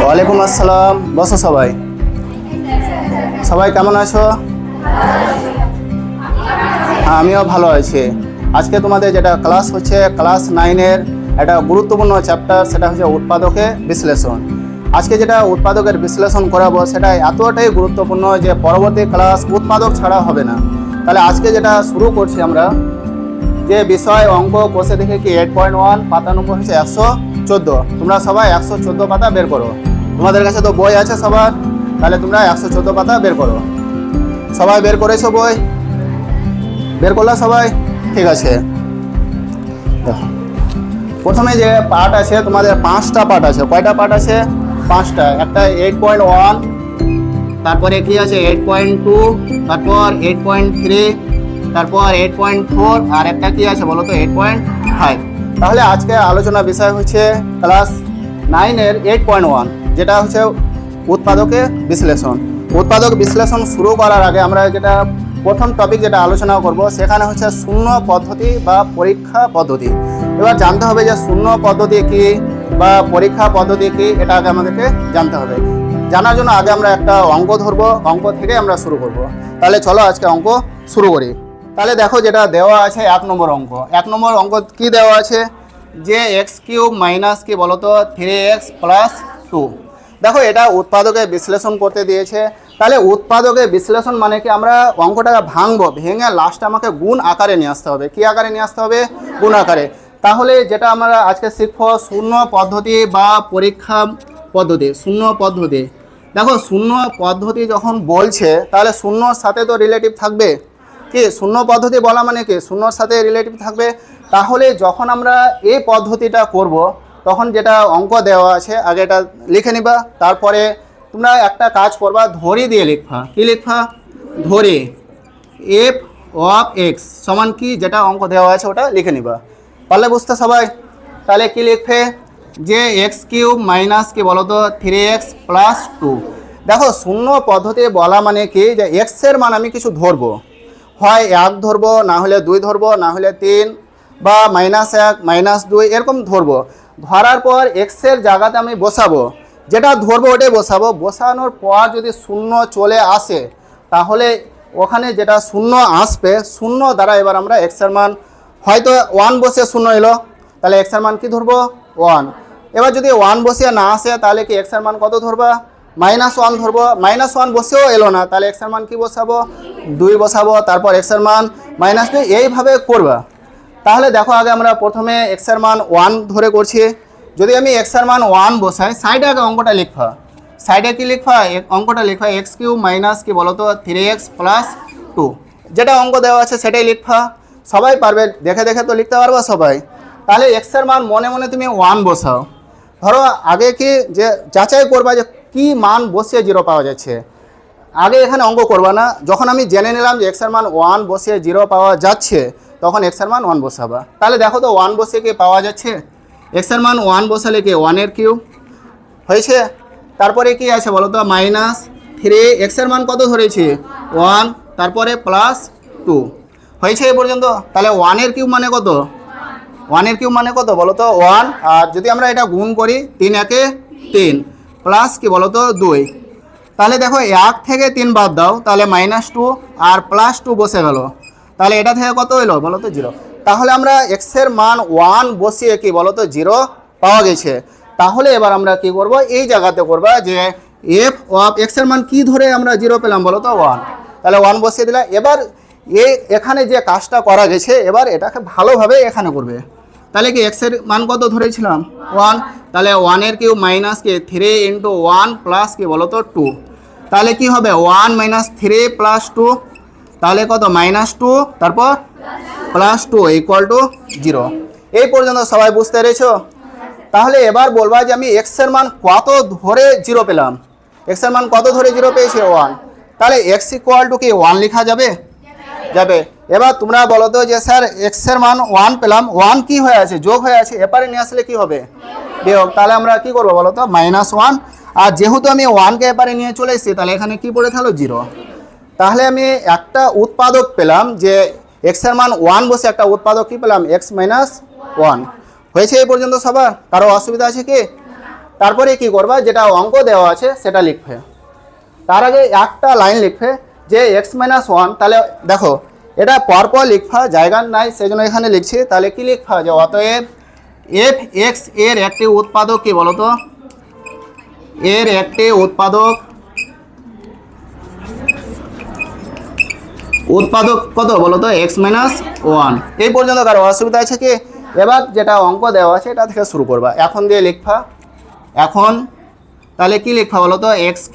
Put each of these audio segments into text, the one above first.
ওয়ালাইকুম আসসালাম। বসো সবাই। সবাই কেমন আছো? হ্যাঁ, আমিও ভালো আছি। আজকে তোমাদের যেটা ক্লাস হচ্ছে ক্লাস 9-এর একটা গুরুত্বপূর্ণ চ্যাপ্টার, সেটা হচ্ছে উৎপাদকের বিশ্লেষণ। আজকে যেটা উৎপাদকের বিশ্লেষণ করাবো সেটা এতটাই গুরুত্বপূর্ণ যে পরবর্তী ক্লাস উৎপাদক ছাড়া হবে না। তাহলে আজকে যেটা শুরু করছি আমরা, যে বিষয় অঙ্ক কোষে দেখে কি 8.1 পাতা নম্বর হচ্ছে 114। তোমরা সবাই 114 পাতা বের করো। তোমাদের কাছে তো বই আছে সবার, তাহলে তোমরা 114 পাতা বের করো। সবাই বের করেছো বই? বের করলা সবাই? ঠিক আছে। প্রথমে যে পার্ট আছে তোমাদের 5টা পার্ট আছে। কয়টা পার্ট আছে? 5টা। একটা 8.1, তারপরে কি আছে 8.2, তারপর 8.3, তারপর 8.4, আর একটা কি আছে বলো তো 8.5। তাহলে আজকে আলোচনা বিষয় হচ্ছে ক্লাস 9-এর 8.1, যেটা হচ্ছে উৎপাদকের বিশ্লেষণ। উৎপাদক বিশ্লেষণ শুরু করার আগে আমরা যেটা প্রথম টপিক যেটা আলোচনা করব সেখানে হচ্ছে শূন্য পদ্ধতি বা পরীক্ষা পদ্ধতি। এবার জানতে হবে যে শূন্য পদ্ধতি কি বা পরীক্ষা পদ্ধতি কি, এটা আগে আমাদেরকে জানতে হবে। জানার জন্য আগে আমরা একটা অঙ্ক ধরবো, অঙ্ক থেকে আমরা শুরু করব। তাহলে চলো আজকে অঙ্ক শুরু করি। তাহলে দেখো যেটা দেওয়া আছে 1 নম্বর অঙ্ক। 1 নম্বর অঙ্ক কি দেওয়া আছে, যে x³ মাইনাস কি বলতো 3x প্লাস 2। দেখো এটা উৎপাদকের বিশ্লেষণ করতে দিয়েছে। তাহলে উৎপাদকের বিশ্লেষণ মানে কি, আমরা অঙ্কটাকে ভাঙবো, ভেঙে লাস্টে আমাকে গুণ আকারে নিয়ে আসতে হবে। কি আকারে নিয়ে আসতে হবে? গুণ আকারে। তাহলে যেটা আমরা আজকে শিখবো শূন্য পদ্ধতি বা পরীক্ষা পদ্ধতি। শূন্য পদ্ধতি, দেখো শূন্য পদ্ধতি যখন বলছে তাহলে শূন্যর সাথে তো রিলেটিভ থাকবে। কি শূন্য পদ্ধতি বলা মানে কি শূন্যর সাথে রিলেটিভ থাকবে। তাহলে যখন আমরা এই পদ্ধতিটা করব তখন যেটা অঙ্ক দেওয়া আছে আগে এটা লিখে নিবা। তারপরে তোমরা একটা কাজ করবা, ধরি দিয়ে লিখবা। কি লিখবা? ধরি এফ অফ এক্স সমান কি যেটা অঙ্ক দেওয়া আছে ওটা লিখে নিবা। পারলে বুঝতে সবাই? তাহলে কি লিখবে, যে x³ মাইনাস কি বলতো 3x প্লাস 2। দেখো শূন্য পদ্ধতি বলা মানে কি, যে এক্সের মান আমি কিছু ধরবো, হয় 1 ধরবো, না হলে 2 ধরবো, না হলে 3, বা -1 -2 এরকম ধরবো। ধরার পর এক্সের জায়গাতে আমি বসাবো, যেটা ধরবো ওটাই বসাবো। বসানোর পর যদি শূন্য চলে আসে তাহলে ওখানে যেটা শূন্য আসবে, শূন্য দ্বারা এবার আমরা এক্সের মান, হয়তো 1 বসে শূন্য এলো, তাহলে এক্সের মান কি ধরবো? 1। এবার যদি 1 বসে না আসে তাহলে কি এক্সের মান কত ধরবা? -1 ধরবো। -1 বসেও এলো না, তাহলে এক্সের মান কি বসাবো? 2 বসাবো। তারপর এক্সের মান -2, এইভাবে করবা। তাহলে দেখো আগে আমরা প্রথমে এক্সের মান 1 ধরে করছি। যদি আমি এক্সের মান 1 বসাই, সাইডে আগে অঙ্কটা লিখবা। সাইডে কি লিখবা? অঙ্কটা লিখবা x³ মাইনাস কি বলতো 3x প্লাস 2। যেটা অঙ্ক দেওয়া আছে সেটাই লিখবা। সবাই পারবে, দেখে দেখে তো লিখতে পারবা সবাই। তাহলে এক্সের মান মনে মনে তুমি 1 বসাও। ধরো আগে কি যে যাচাই করবা যে কি মান বসিয়ে 0 পাওয়া যাচ্ছে। আগে এখানে অঙ্ক করবা না, যখন আমি জেনে নিলাম যে এক্সের মান 1 বসিয়ে 0 পাওয়া যাচ্ছে তখন এক্সের মান 1 বসাবা। তাহলে দেখো তো 1 বসিয়ে কি পাওয়া যাচ্ছে? এক্সের মান 1 বসালে কি 1/3 হয়েছে। তারপরে কি আছে বলো তো -3, এক্সের মান কত ধরেছি? 1, তারপরে প্লাস 2 হয়েছে এই পর্যন্ত। তাহলে 1/3 মানে কত? 1/3 মানে কত বলো তো? 1। আর যদি আমরা এটা গুণ করি 3 একে 3 প্লাস কি বলো তো 2। তাহলে দেখো 1 থেকে 3 বাদ দাও, তাহলে -2 আর +2 বসে গেল। তাহলে এটা থেকে কত এলো বলো তো? 0। তাহলে আমরা এক্সের মান 1 বসিয়ে কি বলো তো 0 পাওয়া গেছে। তাহলে এবার আমরা কি করব, এই জায়গাতে করবা যে এফ অফ এক্সের মান কি ধরে আমরা 0 পেলাম বলো তো? 1। তাহলে 1 বসিয়ে দিলাম। এবার এখানে যে কাজটা করা গেছে এবার এটাকে ভালোভাবে এখানে করবে। তাহলে কি এক্সের মান কত ধরেছিলাম? 1। তাহলে 1/3 মাইনাস কি 3 × 1 প্লাস কি বলো তো 2। তাহলে কি হবে 1 - 3 + 2, তাহলে কত? -2, তারপর +2 = 0। এই পর্যন্ত সবাই বুঝতে পেরেছো? তাহলে এবার বলবা যে আমি এক্সের মান কত ধরে 0 পেলাম। এক্সের মান কত ধরে 0 পেয়েছি? 1। তাহলে x = কি 1 লেখা যাবে? যাবে। এবার তোমরা বলো তো যে স্যার এক্সের মান 1 পেলাম, 1 কি হয়ে আছে? যোগ হয়ে আছে, এপারে নিয়ে আসলে কি হবে? বিয়োগ। তাহলে আমরা কি করবো বলো তো? -1। আর যেহেতু আমি 1কে এপারে নিয়ে চলে এসেছি তাহলে এখানে কি পড়ে থাকলো? 0। তাহলে আমি একটা উৎপাদক পেলাম, যে এক্সের মান 1 বসে একটা উৎপাদক কি পেলাম? x - 1 হয়েছে এই পর্যন্ত সবার? কারো অসুবিধা আছে কি? তারপরে কি করবা, যেটা অঙ্ক দেওয়া আছে সেটা লিখবে। তার আগে একটা লাইন লিখবে যে x-1, তাহলে দেখো এটা পরপর লিখবা, জায়গা নাই সেই জন্য এখানে লিখছি। তাহলে কি লিখবা, যে অতএব এফ এক্স এর একটি উৎপাদক কি বলতো, এর একটি উৎপাদক কত বলতো, x-1। এই পর্যন্ত কারো অসুবিধা আছে কি? এবার যেটা অঙ্ক দেওয়া আছে এটা থেকে শুরু করবা, এখন দিয়ে লিখবা। এখন তাহলে কি লিখবা বলতো, x³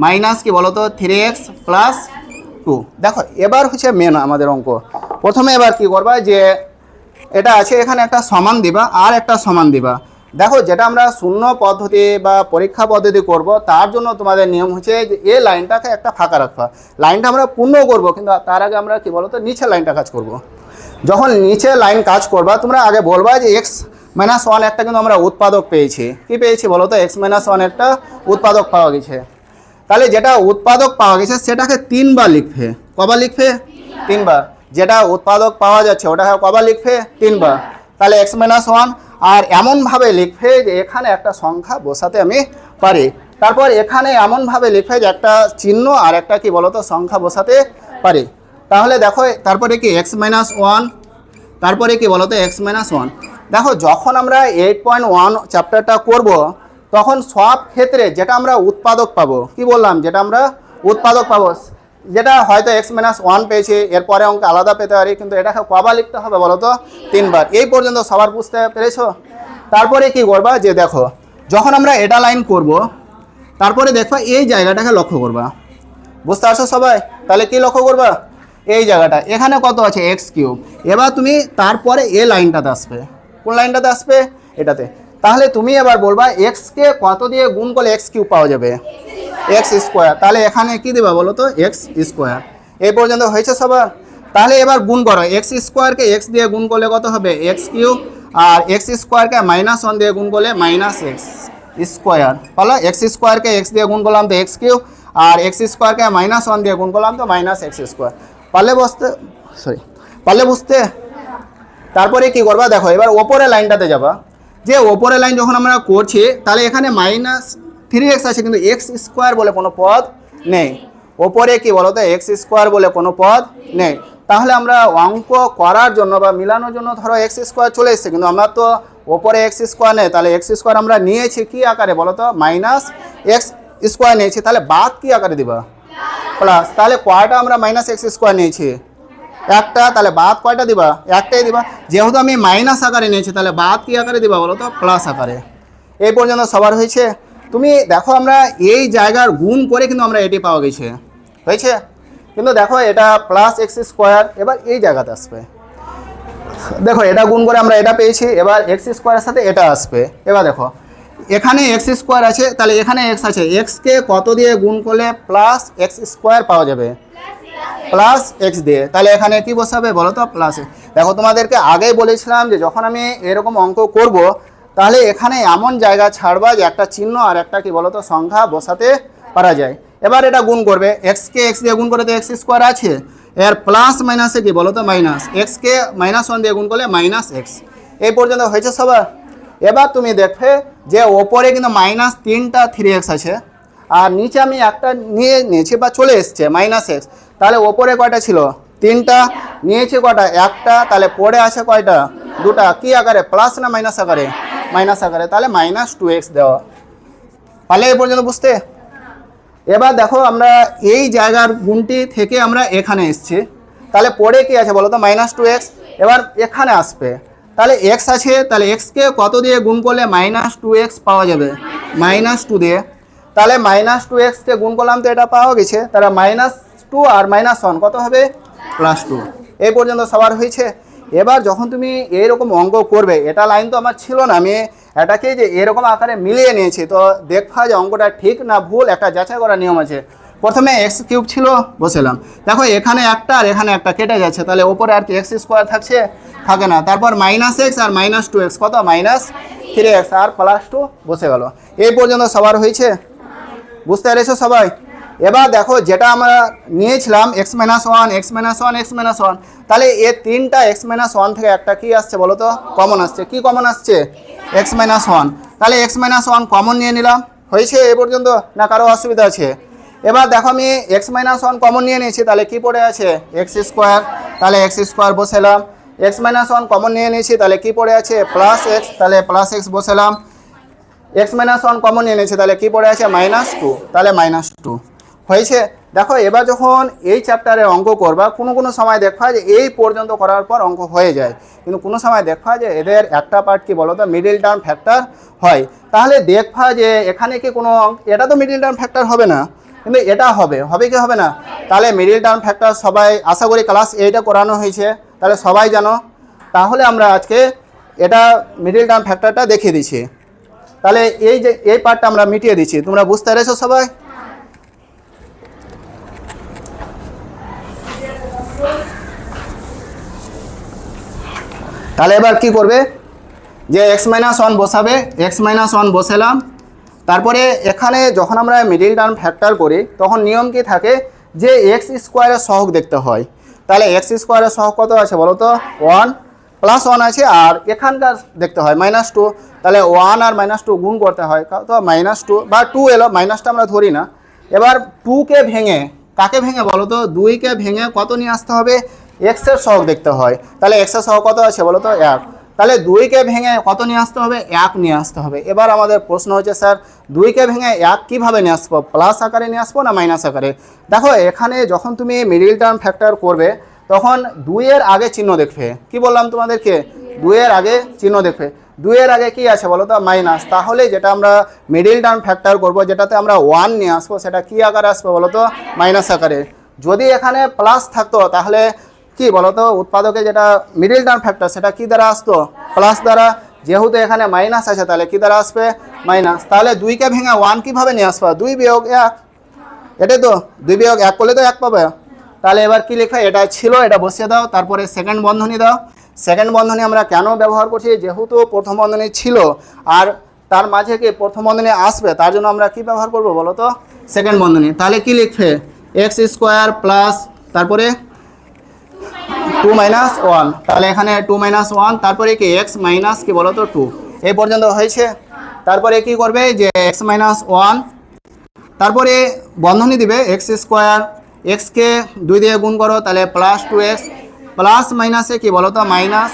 মাইনাস কি বলতো 3x প্লাস 2। দেখো এবার হচ্ছে মেন আমাদের অঙ্ক। প্রথমে এবার কি করবা, যে এটা আছে এখানে একটা সমান দিবা আর একটা সমান দিবা। দেখো যেটা আমরা শূন্য পদ্ধতি বা পরীক্ষা পদ্ধতি করব, তার জন্য তোমাদের নিয়ম হচ্ছে যে এই লাইনটাকে একটা ফাঁকা রাখবা। লাইনটা আমরা পূর্ণ করব, কিন্তু তার আগে আমরা কি বলতো নিচের লাইনটা কাজ করব। যখন নিচে লাইন কাজ করবা, তোমরা আগে বলবা যে x-1 একটা কিন্তু আমরা উৎপাদক পেয়েছি। কি পেয়েছি বলো তো, x-1 একটা উৎপাদক পাওয়া গেছে। তাহলে যেটা উৎপাদক পাওয়া গেছে সেটাকে 3 বার লিখবে। কবার লিখবে? 3 বার। যেটা উৎপাদক পাওয়া যাচ্ছে ওটাকে কবার লিখবে? 3 বার। তাহলে x-1 আর এমনভাবে লিখবে যে এখানে একটা সংখ্যা বসাতে আমি পারি। তারপর এখানে এমনভাবে লিখবে যে একটা চিহ্ন আর একটা কি বলতো সংখ্যা বসাতে পারি। তাহলে দেখো তারপরে কি x-1, তারপরে কি বলতো x-1। দেখো যখন আমরা 8.1 চ্যাপ্টারটা করব, তখন সব ক্ষেত্রে যেটা আমরা উৎপাদক পাবো, কি বললাম, যেটা আমরা উৎপাদক পাবো, যেটা হয়তো x-1 পেয়েছি, এরপরে অঙ্ক আলাদা পেতে পারি, কিন্তু এটাকে কবার লিখতে হবে বলো তো, 3 বার। এই পর্যন্ত সবার বুঝতে পেরেছো? তারপরে কি করবা, যে দেখো যখন আমরা এটা লাইন করব, তারপরে দেখবা এই জায়গাটাকে লক্ষ্য করবা। বুঝতে পারছো সবাই? তাহলে কি লক্ষ্য করবা, এই জায়গাটা এখানে কত আছে x³। এবার তুমি তারপরে এই লাইনটাতে আসবে। কোন লাইনটাতে আসবে? এটাতে। তাহলে তুমি এবার বলবা x-কে কত দিয়ে গুণ করলে x³ পাওয়া যাবে, x²। তাহলে এখানে কি দেবা বলো তো, x²। এই পর্যন্ত হয়েছে সবার? তাহলে এবার গুণ করো, x²কে x দিয়ে গুণ করলে কত হবে, x³ আর x²কে -1 দিয়ে গুণ করলে -x²। বলো x²কে x দিয়ে গুণ করলাম তো x³ আর x²কে -1 দিয়ে গুণ করলাম তো -x²। পারলে বুঝতে? তারপরে কি করবা, দেখো এবার ওপরের লাইনটাতে যাবা। যে ওপরের লাইন যখন আমরা করছি, তাহলে এখানে -3x আছে, কিন্তু x² বলে কোনো পদ নেই। ওপরে কি বলো তো, x² বলে কোনো পদ নেই। তাহলে আমরা অঙ্ক করার জন্য বা মিলানোর জন্য ধরো x² চলে এসছে, কিন্তু আমরা তো ওপরে x² নেই। তাহলে x² আমরা নিয়েছি কি আকারে বলো তো, -x² নিয়েছি। তাহলে বাদ কি আকারে দিবা, প্লাস। তাহলে কয়টা আমরা -x² নিয়েছি, একটা। তাহলে বাদ কয়টা দিবা, একটাই দিবা। যেহেতু আমি মাইনাস আকারে নিয়েছি, তাহলে বাদ কি আকারে দিবা বলো তো, প্লাস আকারে। এই পর্যন্ত সবার হয়েছে? তুমি দেখো আমরা এই জায়গার গুণ করে কিন্তু আমরা এটি পাওয়া গেছে, হয়েছে? কিন্তু দেখো এটা +x², এবার এই জায়গাতে আসবে। দেখো এটা গুণ করে আমরা এটা পেয়েছি, এবার x² এর সাথে এটা আসবে। এবার দেখো এখানে x² আছে, তাহলে এখানে x আছে, x-কে কত দিয়ে গুণ করলে +x² পাওয়া যাবে, +x দিয়ে। তাহলে এখানে কি বসাবে বলো তো, প্লাস। দেখো তোমাদেরকে আগেই বলেছিলাম যে যখন আমি এরকম অঙ্ক করব, তাহলে এখানে এমন জায়গা ছাড়বা যে একটা চিহ্ন আর একটা কি বলো তো সংখ্যা বসাতে পারা যায়। এবার এটা গুণ করবে, x-কে x দিয়ে গুণ করে তো x² আছে, এর প্লাস মাইনাসে কি বলো তো মাইনাস, x-কে -1 দিয়ে গুণ করলে -x। এই পর্যন্ত হয়েছে সবার? এবার তুমি দেখবে যে ওপরে কিন্তু -3টা 3x আছে, আর নিচে আমি একটা নিয়েছি বা চলে এসছে -x। তাহলে ওপরে কয়টা ছিল, 3টা, নিয়েছে কয়টা, একটা। তাহলে পড়ে আছে কয়টা, 2টা। কি আকারে, প্লাস না মাইনাস আকারে, মাইনাস আকারে। তাহলে -2x দেওয়া। তাহলে এই পর্যন্ত বুঝতে? এবার দেখো আমরা এই জায়গার গুণটি থেকে আমরা এখানে এসছি, তাহলে পড়ে কি আছে বলো তো, -2x। এবার এখানে আসবে, তাহলে x আছে, তাহলে x-কে কত দিয়ে গুণ করলে -2x পাওয়া যাবে, -2 দিয়ে। তাহলে -2x-কে গুণ করলাম তো এটা পাওয়া গেছে, তাহলে -2 আর -1 কত হবে, +2। এই পর্যন্ত সবার হয়েছে? এবার যখন তুমি এইরকম অঙ্ক করবে, এটা লাইন তো আমার ছিল না, আমি এটাকে যে এরকম আকারে মিলিয়ে নিয়েছি, তো দেখবা যে অঙ্কটা ঠিক না ভুল একটা যাচাই করার নিয়ম আছে। প্রথমে x³ ছিল, বসালাম। দেখো এখানে একটা আর এখানে একটা কেটে যাচ্ছে, তাহলে ওপরে আর কি x² থাকছে, থাকে না। তারপর -x আর -2x কত, -3x আর +2 বসে গেল। এই পর্যন্ত সবার হয়েছে? বুঝতে পেরেছো সবাই? এবার দেখো যেটা আমরা নিয়েছিলাম x minus one x minus one x minus one, তাহলে এ তিনটা এক্স মাইনাস ওয়ান থেকে একটা কি আসছে বলো তো, কমন আসছে। কি কমন আসছে? X minus one. তাহলে এক্স মাইনাস ওয়ান কমন নিয়ে নিলাম। হয়েছে এ পর্যন্ত, না কারো অসুবিধা আছে? এবার দেখো আমি এক্স মাইনাস ওয়ান কমন নিয়ে নিয়েছি, তাহলে কি পড়ে আছে? X square. তাহলে এক্স স্কোয়ার বসালাম। এক্স মাইনাস ওয়ান কমন নিয়ে নিয়েছি, তাহলে কি পড়ে আছে? Plus x. তাহলে প্লাস এক্স বসালাম। এক্স মাইনাস ওয়ান কমন নিয়ে নিয়েছি, তাহলে কি পড়ে আছে? Minus two. তাহলে মাইনাস টু। হয়েছে। দেখো এবার যখন এই চ্যাপ্টারে অঙ্ক করবা, কোনো সময় দেখা যে এই পর্যন্ত করার পর অঙ্ক হয়ে যায়, কিন্তু কোনো সময় দেখা যে এদের একটা পার্ট কি বলো তো, মিডিল টার্ম ফ্যাক্টর হয়। তাহলে দেখবা যে এখানে কি কোনো এটা তো মিডিল টার্ম ফ্যাক্টর হবে না, কিন্তু এটা হবে। হবে কি হবে না? তাহলে মিডিল টার্ম ফ্যাক্টর সবাই আশা করি ক্লাস 8-এ করানো হয়েছে, তাহলে সবাই জানো। তাহলে আমরা আজকে এটা মিডিল টার্ম ফ্যাক্টরটা দেখিয়ে দিচ্ছি। তাহলে এই যে এই পার্টটা আমরা মিটিয়ে দিচ্ছি, তোমরা বুঝতে পেরেছো সবাই? তাহলে এবার কি করবে, যে এক্স মাইনাস ওয়ান বসাবে। এক্স মাইনাস ওয়ান বসালাম। তারপরে এখানে যখন আমরা মিডিল টার্ম ফ্যাক্টর করি তখন নিয়ম কি থাকে, যে এক্স স্কোয়ারের সহগ দেখতে হয়। তাহলে এক্স স্কোয়ারের সহগ কত আছে বলো তো? ওয়ান প্লাস ওয়ান আছে, আর এখানকার দেখতে হয় মাইনাস টু। তাহলে ওয়ান আর মাইনাস টু গুণ করতে হয়, তো মাইনাস টু বা টু এলো, মাইনাসটা আমরা ধরি না। এবার টুকে ভেঙে কাকে ভেঙে বলো তো? দুইকে ভেঙে কত নিয়ে আসতে হবে? এক্সের সহগ দেখতে হয়। তাহলে এক্সের সহগ কত আছে বলো তো? এক। তাহলে দুইকে ভেঙে কত নিয়ে আসতে হবে? এক নিয়ে আসতে হবে। এবার আমাদের প্রশ্ন হচ্ছে, স্যার দুইকে ভেঙে এক কীভাবে নিয়ে আসবো? প্লাস আকারে নিয়ে আসবো না মাইনাস আকারে? দেখো এখানে যখন তুমি মিডিল টার্ম ফ্যাক্টর করবে তখন দুইয়ের আগে চিহ্ন দেখবে। কি বললাম তোমাদেরকে? দুইয়ের আগে চিহ্ন দেখবে। দুইয়ের আগে কি আছে বলো তো? মাইনাস। তাহলে যেটা আমরা মিডিল টার্ম ফ্যাক্টর করব, যেটাতে আমরা ওয়ান নিয়ে আসবো, সেটা কি আকারে আসবে বলো তো? মাইনাস আকারে। যদি এখানে প্লাস থাকতো তাহলে কি বলতো, উৎপাদকে যেটা মিডিল টার্ম ফ্যাক্টর সেটা কি দ্বারা আসতো? প্লাস দ্বারা। যেহেতু এখানে মাইনাস আছে তাহলে কি দ্বারা আসবে? মাইনাস। তাহলে দুইকে ভেঙে ওয়ান কীভাবে নিয়ে আসবা? দুই বিয়োগ এক। এটাই তো, দুই বিয়োগ এক করলে তো এক পাবে। তাহলে এবার কি লেখা? এটা ছিল, এটা বসিয়ে দাও। তারপরে সেকেন্ড বন্ধনী দাও। সেকেন্ড বন্ধনী আমরা কেন ব্যবহার করছি? যেহেতু প্রথম বন্ধনী ছিল আর তার মাঝে কি প্রথম বন্ধনী আসবে, তার জন্য আমরা কি ব্যবহার করব বলো তো? সেকেন্ড বন্ধনী। তাহলে কি লিখবে? এক্স স্কোয়ার প্লাস তারপরে টু মাইনাস ওয়ান। তাহলে এখানে টু মাইনাস ওয়ান, তারপরে কি এক্স মাইনাস কি বলো তো? টু। এই পর্যন্ত হয়েছে। তারপরে কি করবে, যে এক্স মাইনাস ওয়ান, তারপরে বন্ধনী দিবে এক্স স্কোয়ার, এক্সকে দুই দিয়ে গুণ করো, তাহলে প্লাস টু এক্স, প্লাস মাইনাসে কি বলো তো? মাইনাস।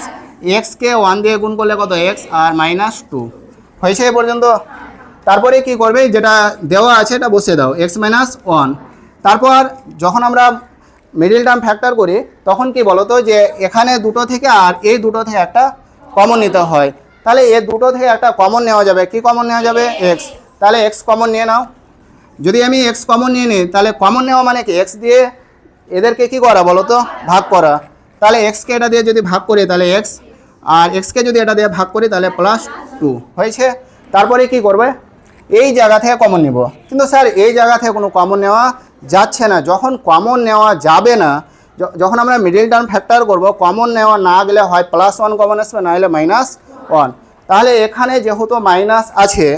এক্সকে ওয়ান দিয়ে গুণ করলে কত? এক্স, আর মাইনাস টু। হয়েছে এ পর্যন্ত। তারপরে কি করবে, যেটা দেওয়া আছে এটা বসিয়ে দাও, এক্স মাইনাস ওয়ান। তারপর যখন আমরা মিডিল টার্ম ফ্যাক্টর করি তখন কি বলো তো, যে এখানে দুটো থেকে আর এই দুটো থেকে একটা কমন নিতে হয়। তাহলে এই দুটো থেকে একটা কমন নেওয়া যাবে। কি কমন নেওয়া যাবে? এক্স। তাহলে এক্স কমন নিয়ে নাও। যদি আমি এক্স কমন নিয়ে নিই, তাহলে কমন নেওয়া মানে কি? এক্স দিয়ে এদেরকে কি করা বলো তো? ভাগ করা। তাহলে এক্সকে এটা দিয়ে যদি ভাগ করি তাহলে এক্স, আর এক্সকে যদি এটা দিয়ে ভাগ করি তাহলে প্লাস টু। হয়েছে। তারপরে কি করবে, এই জায়গা থেকে কমন নিব। কিন্তু স্যার এই জায়গা থেকে কোনো কমন নেওয়া যাচ্ছে না। যখন কমন নেওয়া যাবে না, যখন আমরা মিডিল টার্ম ফ্যাক্টর করব, কমন নেওয়া না গেলে হয় প্লাস ওয়ান কমন আসবে, না হলে মাইনাস ওয়ান। তাহলে এখানে যেহেতু মাইনাস আছে,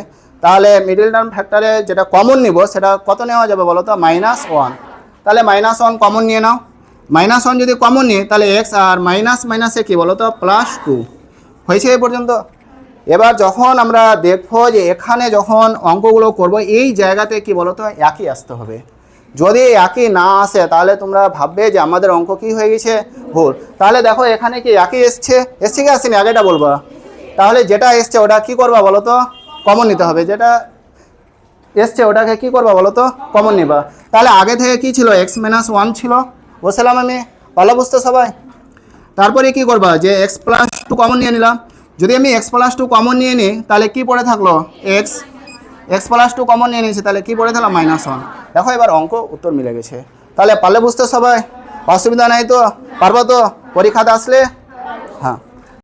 তাহলে মিডিল টার্ম ফ্যাক্টরে যেটা কমন নিব সেটা কত নেওয়া যাবে বলো তো? Minus one. তাহলে মাইনাস ওয়ান কমন নিয়ে নাও। মাইনাস ওয়ান যদি কমন নিই তাহলে এক্স, আর মাইনাস মাইনাসে কী বলো তো? Plus two. হয়েছে এই পর্যন্ত। এবার যখন আমরা দেখবো যে এখানে যখন অঙ্কগুলো করব, এই জায়গাতে কি বলো তো? একই আসতে হবে। যদি একই না আসে তাহলে তোমরা ভাববে যে আমাদের অঙ্ক কি হয়ে গেছে? ভুল। তাহলে দেখো এখানে কি একই এসছে? এসছে কি আসেনি? আগেটা বলবা। তাহলে যেটা এসছে ওটা কি করবা বলো তো? কমন নিতে হবে। যেটা এসছে ওটাকে কি করবা বলো তো? কমন নিবা। তাহলে আগে থেকে কি ছিল? এক্স মাইনাস ওয়ান ছিল, বসলাম আমি। ভালো বুঝতে সবাই? তারপরে কি করবা, যে এক্স প্লাস টু কমন নিয়ে নিলাম। যদি আমি এক্স প্লাস টু কমন নিয়ে নিই তাহলে কি পড়ে থাকলো? X. X plus two common নিয়ে নিয়েছি, তাহলে কি পড়ে থাকলো? Minus one. দেখো এবার অঙ্ক উত্তর মিলে গেছে। তাহলে পারলে বুঝতে সবাই? অসুবিধা নাই তো? পারবো তো পরীক্ষাতে আসলে? হ্যাঁ।